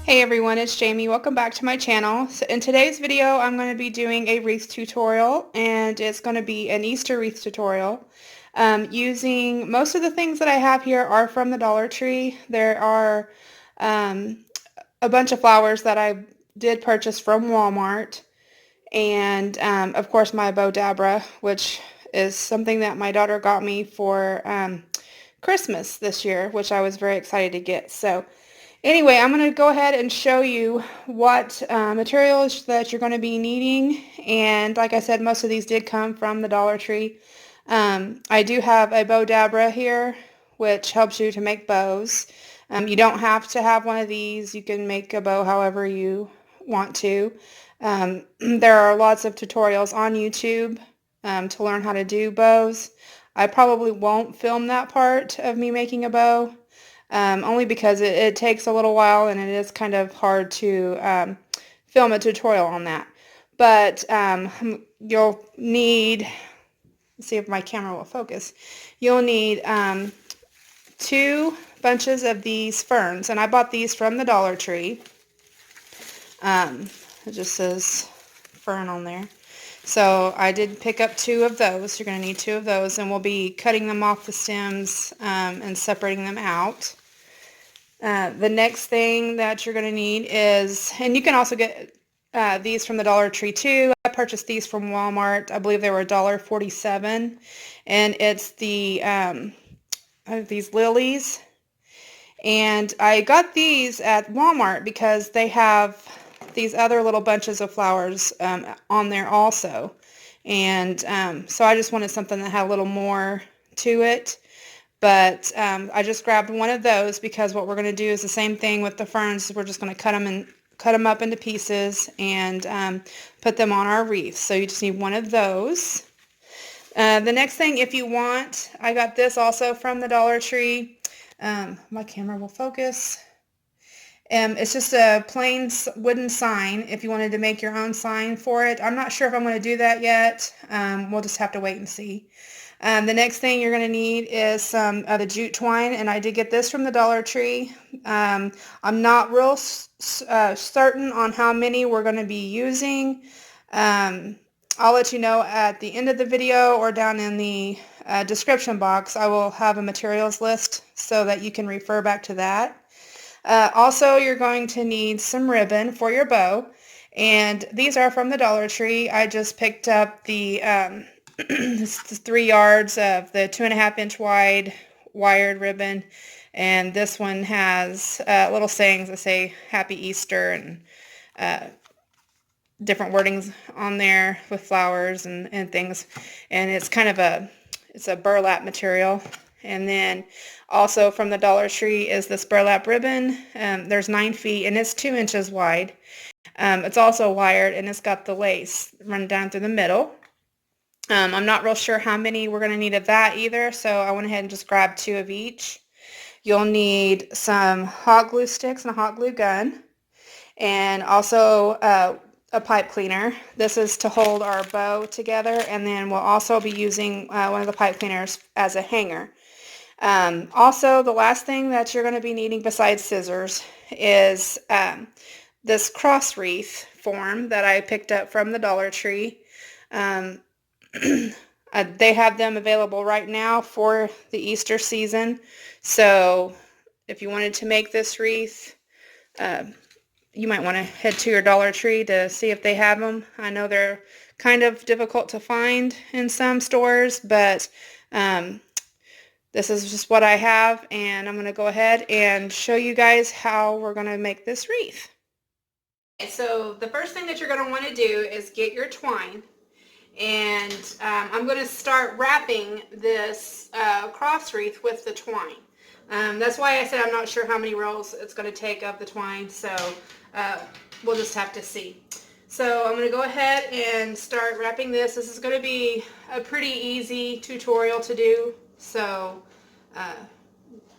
Hey everyone, it's Jamie. Welcome back to my channel. So in today's video, I'm going to be doing a wreath tutorial, and it's going to be an Easter wreath tutorial. Using most of the things that I have here are from the Dollar Tree. There are a bunch of flowers that I did purchase from Walmart, and of course my Bodabra, which is something that my daughter got me for Christmas this year, which I was very excited to get. So anyway, I'm going to go ahead and show you what materials that you're going to be needing. And like I said, most of these did come from the Dollar Tree. I do have a Bodabra here, which helps you to make bows. You don't have to have one of these. You can make a bow however you want to. There are lots of tutorials on YouTube to learn how to do bows. I probably won't film that part of me making a bow. Only because it takes a little while and it is kind of hard to film a tutorial on that. But you'll need, let's see if my camera will focus, you'll need 2 bunches of these ferns, and I bought these from the Dollar Tree. It just says fern on there. So I did pick up 2 of those. You're going to need 2 of those, and we'll be cutting them off the stems and separating them out. The next thing that you're going to need is, and you can also get these from the Dollar Tree too. I purchased these from Walmart. I believe they were $1.47, and it's the these lilies. And I got these at Walmart because they have these other little bunches of flowers on there also. And so I just wanted something that had a little more to it. But I just grabbed one of those because what we're going to do is the same thing with the ferns. We're just going to cut them up into pieces and put them on our wreath. So you just need one of those. The next thing, if you want, I got this also from the Dollar Tree. My camera will focus. It's just a plain wooden sign if you wanted to make your own sign for it. I'm not sure if I'm going to do that yet. We'll just have to wait and see. The next thing you're going to need is some of the jute twine, and I did get this from the Dollar Tree. I'm not real certain on how many we're going to be using. I'll let you know at the end of the video or down in the description box. I will have a materials list so that you can refer back to that. Also, you're going to need some ribbon for your bow, and these are from the Dollar Tree. I just picked up the 3 yards of the 2.5-inch wide wired ribbon, and this one has little sayings that say Happy Easter and different wordings on there with flowers and things, and it's kind of it's a burlap material. And then also from the Dollar Tree is this burlap ribbon. There's 9 feet and it's 2 inches wide. It's also wired and it's got the lace run down through the middle. I'm not real sure how many we're going to need of that either, so I went ahead and just grabbed 2 of each. You'll need some hot glue sticks and a hot glue gun, and also a pipe cleaner. This is to hold our bow together, and then we'll also be using one of the pipe cleaners as a hanger. Also, the last thing that you're going to be needing besides scissors is this cross wreath form that I picked up from the Dollar Tree. They have them available right now for the Easter season. So if you wanted to make this wreath, you might want to head to your Dollar Tree to see if they have them. I know they're kind of difficult to find in some stores, but this is just what I have, and I'm going to go ahead and show you guys how we're going to make this wreath. Okay, so the first thing that you're going to want to do is get your twine, and I'm going to start wrapping this cross wreath with the twine. That's why I said I'm not sure how many rolls it's going to take of the twine, so we'll just have to see. So I'm going to go ahead and start wrapping this. This is going to be a pretty easy tutorial to do, so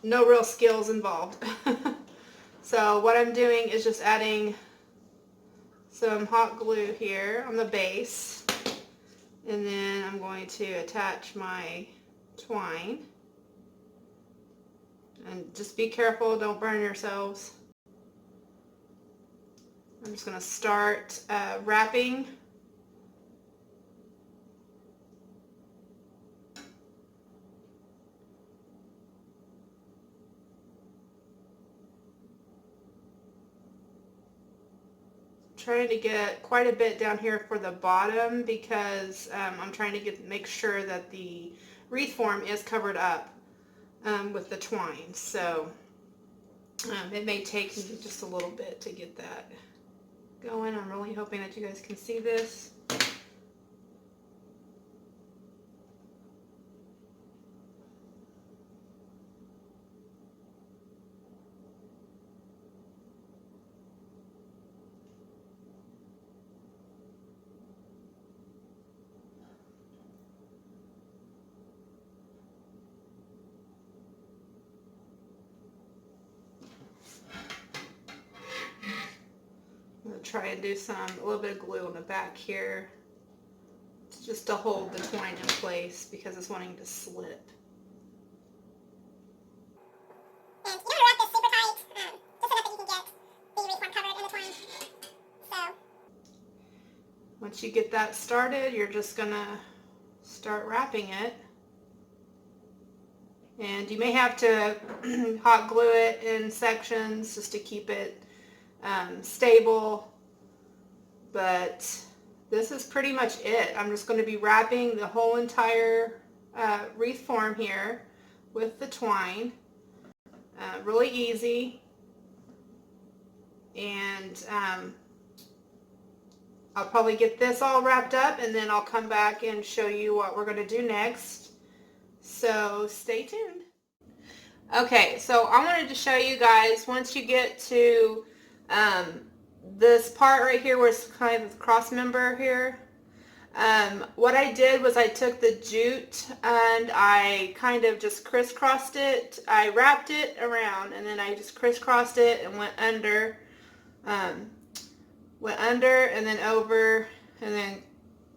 no real skills involved. So what I'm doing is just adding some hot glue here on the base, and then I'm going to attach my twine. And just be careful, don't burn yourselves. I'm just going to start wrapping. Trying to get quite a bit down here for the bottom because I'm trying to make sure that the wreath form is covered up with the twine. So it may take me just a little bit to get that going. I'm really hoping that you guys can see this. I'm going to try and do a little bit of glue on the back here just to hold the twine in place because it's wanting to slip. And you don't want to wrap this super tight, just enough that you can get the wreath form covered in the twine. So Once you get that started, you're just going to start wrapping it. And you may have to hot glue it in sections just to keep it stable, but this is pretty much it. I'm just going to be wrapping the whole entire wreath form here with the twine. Really easy, and I'll probably get this all wrapped up and then I'll come back and show you what we're going to do next. So stay tuned. Okay, so I wanted to show you guys once you get to this part right here where it's kind of the cross member here. What I did was I took the jute and I kind of just crisscrossed it. I wrapped it around and then I just crisscrossed it and went under and then over and then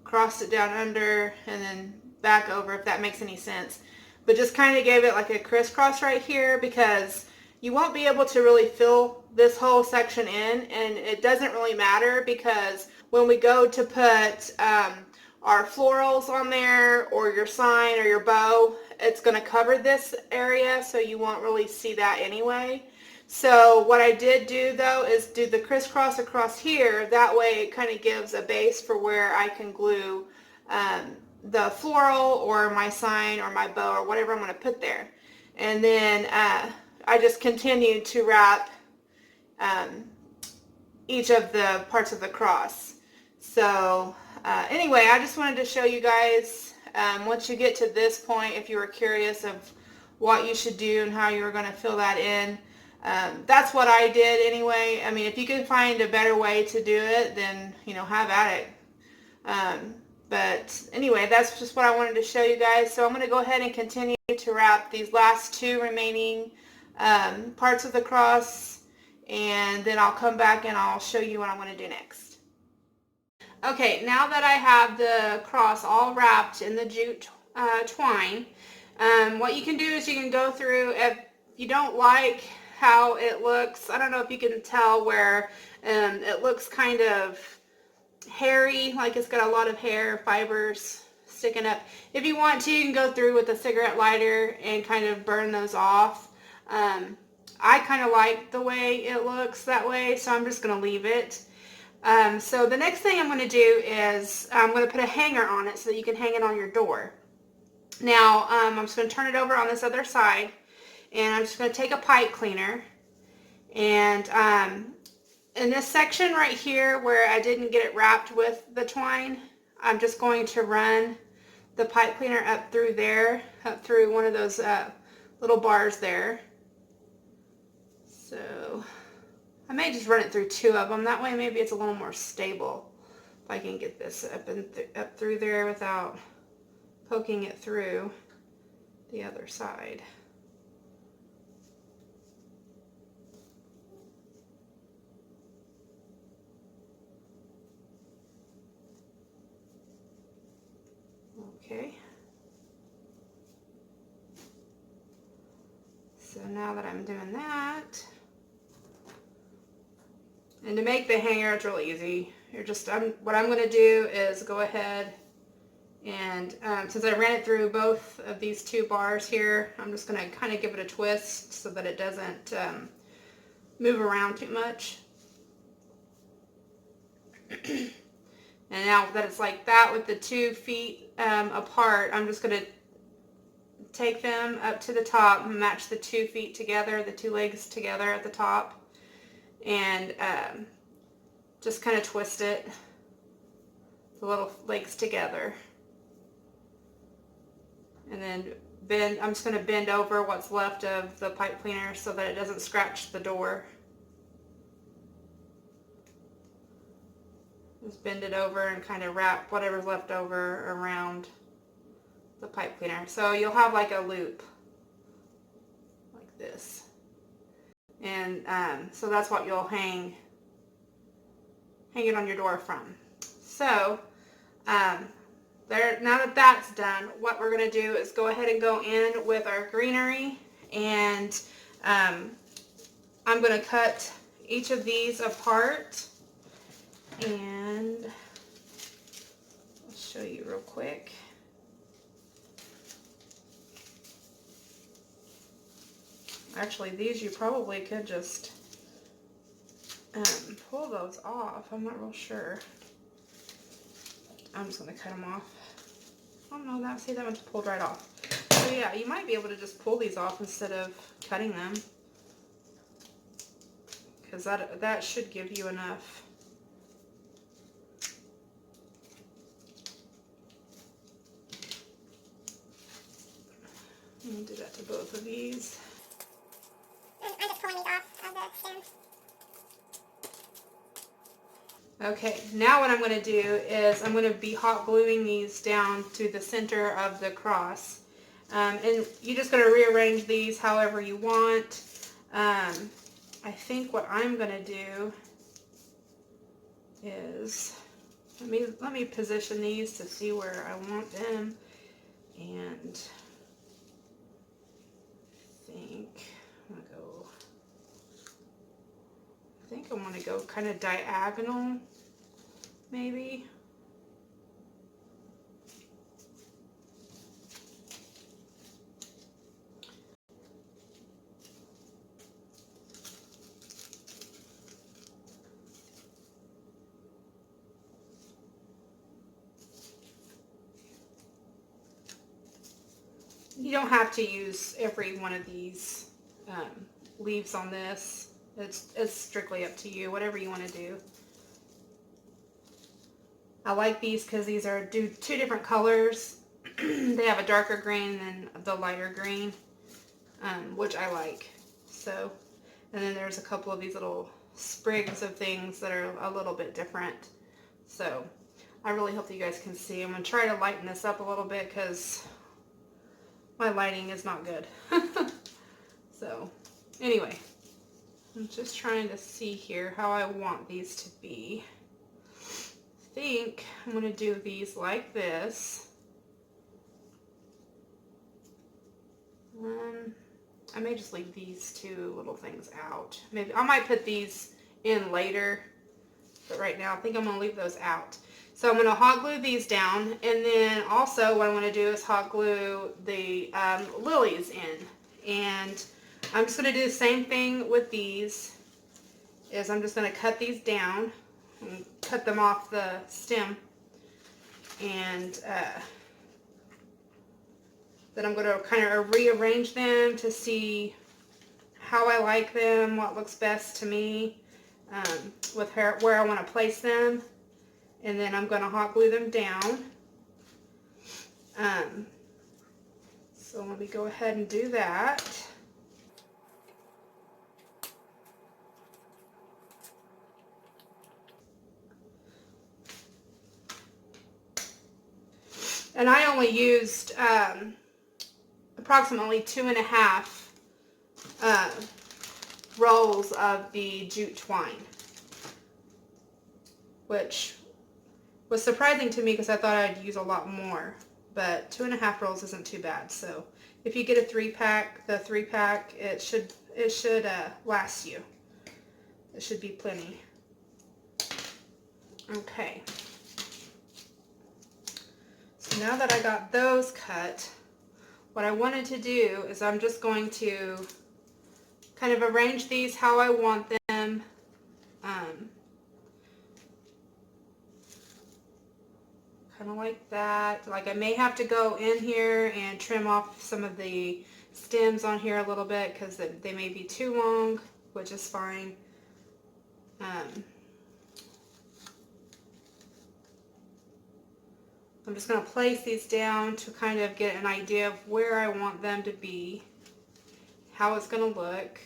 crossed it down under and then back over, if that makes any sense. But just kind of gave it like a crisscross right here because you won't be able to really fill this whole section in, and it doesn't really matter because when we go to put our florals on there or your sign or your bow, it's going to cover this area, so you won't really see that anyway. So what I did do though is do the crisscross across here. That way it kind of gives a base for where I can glue the floral or my sign or my bow or whatever I'm going to put there. And then I just continued to wrap each of the parts of the cross. So anyway, I just wanted to show you guys once you get to this point, if you were curious of what you should do and how you were going to fill that in. That's what I did anyway. I mean, if you can find a better way to do it, then, you know, have at it. But anyway, that's just what I wanted to show you guys. So I'm going to go ahead and continue to wrap these last two remaining parts of the cross, and then I'll come back and I'll show you what I'm going to do next. Okay, now that I have the cross all wrapped in the jute twine, what you can do is you can go through, if you don't like how it looks, I don't know if you can tell where it looks kind of hairy, like it's got a lot of hair fibers sticking up. If you want to, you can go through with a cigarette lighter and kind of burn those off. I kind of like the way it looks that way, so I'm just going to leave it. So the next thing I'm going to do is I'm going to put a hanger on it so that you can hang it on your door. Now I'm just going to turn it over on this other side, and I'm just going to take a pipe cleaner, and in this section right here where I didn't get it wrapped with the twine, I'm just going to run the pipe cleaner up through there, up through one of those little bars there. So I may just run it through two of them. That way maybe it's a little more stable if I can get this up through there without poking it through the other side. Okay. So now that I'm doing that, And to make the hanger, it's really easy. What I'm going to do is go ahead and since I ran it through both of these two bars here, I'm just going to kind of give it a twist so that it doesn't move around too much. And now that it's like that with the 2 feet apart, I'm just going to take them up to the top and match the 2 feet together, the 2 legs together at the top, and just kind of twist it, the little legs together. And then I'm just going to bend over what's left of the pipe cleaner so that it doesn't scratch the door. Just bend it over and kind of wrap whatever's left over around the pipe cleaner. So you'll have like a loop like this. And so that's what you'll hang it on your door from. So now that that's done, what we're going to do is go ahead and go in with our greenery, and I'm going to cut each of these apart, and I'll show you real quick. Actually, these you probably could just pull those off. I'm not real sure. I'm just going to cut them off. Oh no, see, that one's pulled right off. So yeah, you might be able to just pull these off instead of cutting them, because that should give you enough. I'm going to do that to both of these. I'm just pulling these off of the stem. Okay, now what I'm going to do is I'm going to be hot gluing these down to the center of the cross. And you're just going to rearrange these however you want. I think what I'm going to do is, let me position these to see where I want them. And I think I want to go kind of diagonal, maybe. You don't have to use every one of these leaves on this. It's strictly up to you, whatever you want to do. I like these because these are two different colors. They have a darker green than the lighter green, which I like. So, and then there's a couple of these little sprigs of things that are a little bit different. So, I really hope that you guys can see. I'm going to try to lighten this up a little bit because my lighting is not good. So, anyway, I'm just trying to see here how I want these to be. I think I'm going to do these like this. I may just leave these two little things out. Maybe I might put these in later, but right now I think I'm going to leave those out. So I'm going to hot glue these down, and then also what I'm going to do is hot glue the lilies in. And I'm just going to do the same thing with these. I'm just going to cut these down and cut them off the stem, and then I'm going to kind of rearrange them to see how I like them, what looks best to me, with where I want to place them, and then I'm going to hot glue them down. So let me go ahead and do that. And I only used approximately 2.5 rolls of the jute twine, which was surprising to me because I thought I'd use a lot more, but 2.5 rolls isn't too bad. So if you get a 3-pack, the 3-pack, it should last you. It should be plenty. Okay. So now that I got those cut, what I wanted to do is I'm just going to kind of arrange these how I want them. Kind of like that. Like I may have to go in here and trim off some of the stems on here a little bit because they may be too long, which is fine. I'm just going to place these down to kind of get an idea of where I want them to be, how it's going to look.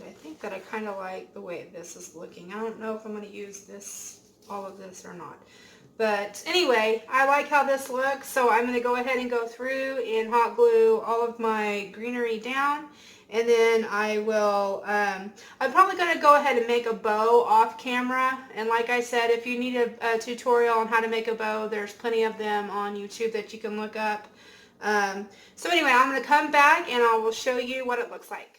I think that I kind of like the way this is looking. I don't know if I'm going to use this, all of this or not. But anyway, I like how this looks, so I'm going to go ahead and go through and hot glue all of my greenery down. And then I will, I'm probably going to go ahead and make a bow off camera. And like I said, if you need a tutorial on how to make a bow, there's plenty of them on YouTube that you can look up. So anyway, I'm going to come back and I will show you what it looks like.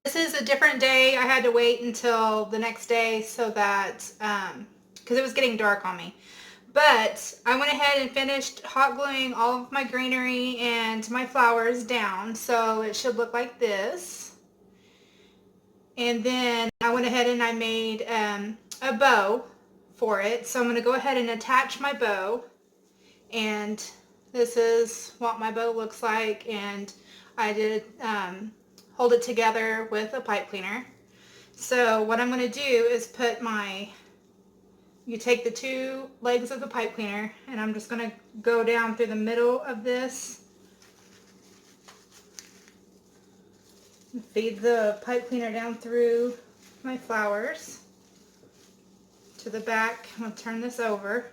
This is a different day. I had to wait until the next day so that, because it was getting dark on me. But I went ahead and finished hot gluing all of my greenery and my flowers down. So it should look like this. And then I went ahead and I made a bow for it. So I'm going to go ahead and attach my bow. And this is what my bow looks like. And I did hold it together with a pipe cleaner. So what I'm going to do is put you take the two legs of the pipe cleaner and I'm just going to go down through the middle of this. Feed the pipe cleaner down through my flowers to the back. I'm going to turn this over.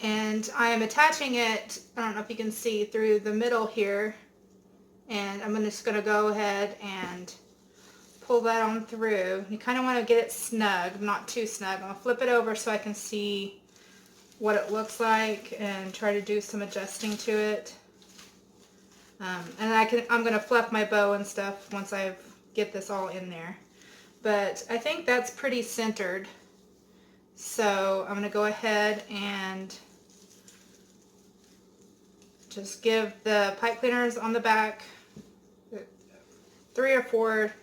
And I am attaching it, I don't know if you can see, through the middle here. And I'm just going to go ahead and pull that on through. You kind of want to get it snug, not too snug. I'm going to flip it over so I can see what it looks like and try to do some adjusting to it. And I'm going to fluff my bow and stuff once I get this all in there. But I think that's pretty centered. So I'm going to go ahead and just give the pipe cleaners on the back 3 or 4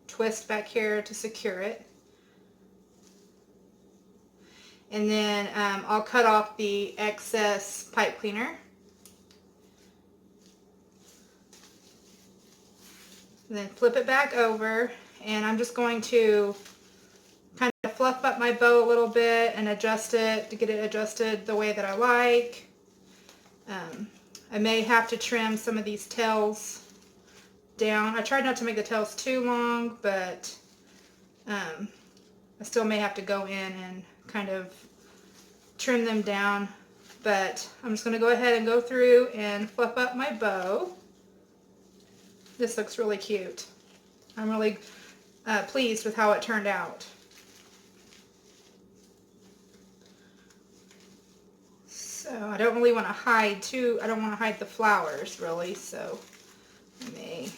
twists back here to secure it. And then I'll cut off the excess pipe cleaner. And then flip it back over, and I'm just going to kind of fluff up my bow a little bit and adjust it to get it adjusted the way that I like. I may have to trim some of these tails down. I tried not to make the tails too long, but I still may have to go in and kind of trim them down. But I'm just going to go ahead and go through and fluff up my bow. This looks really cute. I'm really pleased with how it turned out. So I don't really want to hide I don't want to hide the flowers really, so I may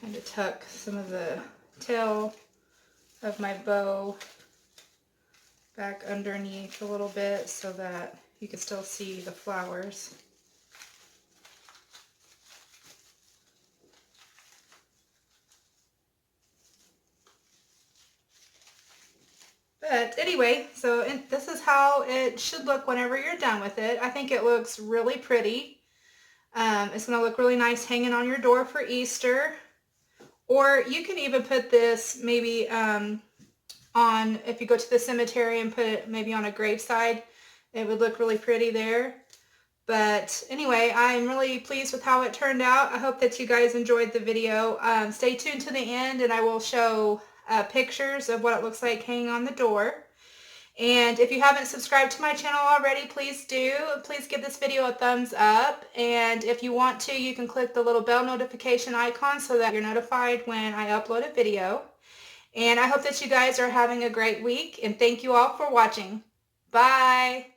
kind of tuck some of the tail of my bow back underneath a little bit so that you can still see the flowers. But anyway, so this is how it should look whenever you're done with it. I think it looks really pretty. It's going to look really nice hanging on your door for Easter. Or you can even put this maybe if you go to the cemetery and put it maybe on a graveside. It would look really pretty there. But anyway, I'm really pleased with how it turned out. I hope that you guys enjoyed the video. Stay tuned to the end and I will show pictures of what it looks like hanging on the door. And if you haven't subscribed to my channel already, please do. Please give this video a thumbs up. And if you want to, you can click the little bell notification icon so that you're notified when I upload a video. And I hope that you guys are having a great week. And thank you all for watching. Bye.